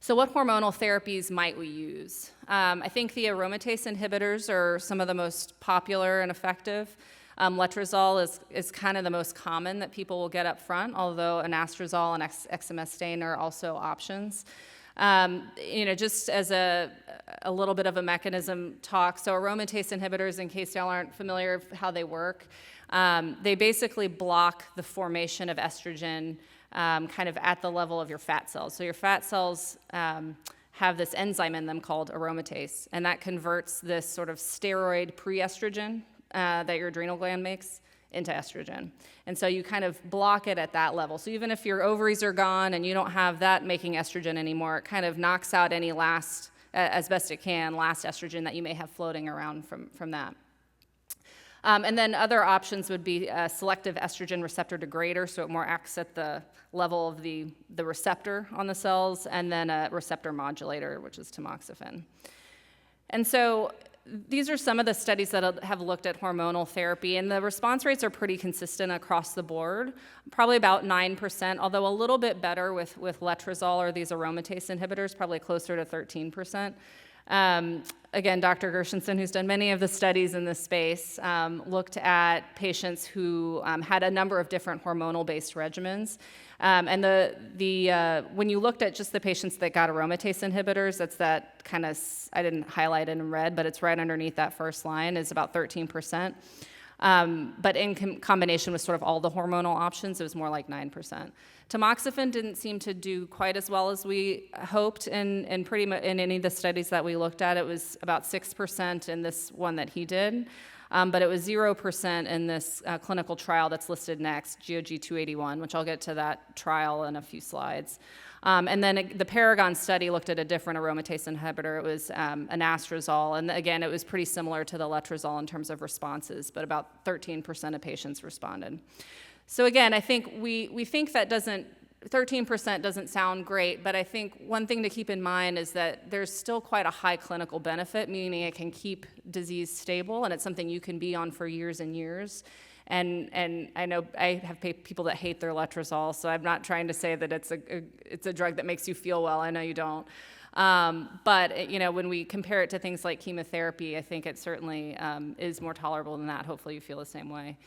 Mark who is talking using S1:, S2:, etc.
S1: So what hormonal therapies might we use? I think the aromatase inhibitors are some of the most popular and effective. Letrozole is kind of the most common that people will get up front, although anastrozole and exemestane are also options. Just as a little bit of a mechanism talk, so aromatase inhibitors, in case y'all aren't familiar with how they work, they basically block the formation of estrogen kind of at the level of your fat cells. So your fat cells have this enzyme in them called aromatase, and that converts this sort of steroid pre-estrogen that your adrenal gland makes into estrogen. And so you kind of block it at that level. So even if your ovaries are gone and you don't have that making estrogen anymore, it kind of knocks out any last, as best it can, last estrogen that you may have floating around from that. And then other options would be a selective estrogen receptor degrader, so it more acts at the level of the receptor on the cells, and then a receptor modulator, which is tamoxifen. And so these are some of the studies that have looked at hormonal therapy, and the response rates are pretty consistent across the board, probably about 9%, although a little bit better with letrozole or these aromatase inhibitors, probably closer to 13%. Again, Dr. Gershenson, who's done many of the studies in this space, looked at patients who had a number of different hormonal-based regimens. And when you looked at just the patients that got aromatase inhibitors, that's that kind of, I didn't highlight it in red, but it's right underneath that first line, is about 13%. But in combination with sort of all the hormonal options, it was more like 9%. Tamoxifen didn't seem to do quite as well as we hoped in any of the studies that we looked at. It was about 6% in this one that he did, but it was 0% in this clinical trial that's listed next, GOG 281, which I'll get to that trial in a few slides. And then the Paragon study looked at a different aromatase inhibitor. It was anastrozole, and again, it was pretty similar to the letrozole in terms of responses, but about 13% of patients responded. So again, I think we think that 13% doesn't sound great, but I think one thing to keep in mind is that there's still quite a high clinical benefit, meaning it can keep disease stable, and it's something you can be on for years and years. And I know I have people that hate their letrozole, so I'm not trying to say that it's a drug that makes you feel well. I know you don't. But when we compare it to things like chemotherapy, I think it certainly is more tolerable than that. Hopefully you feel the same way.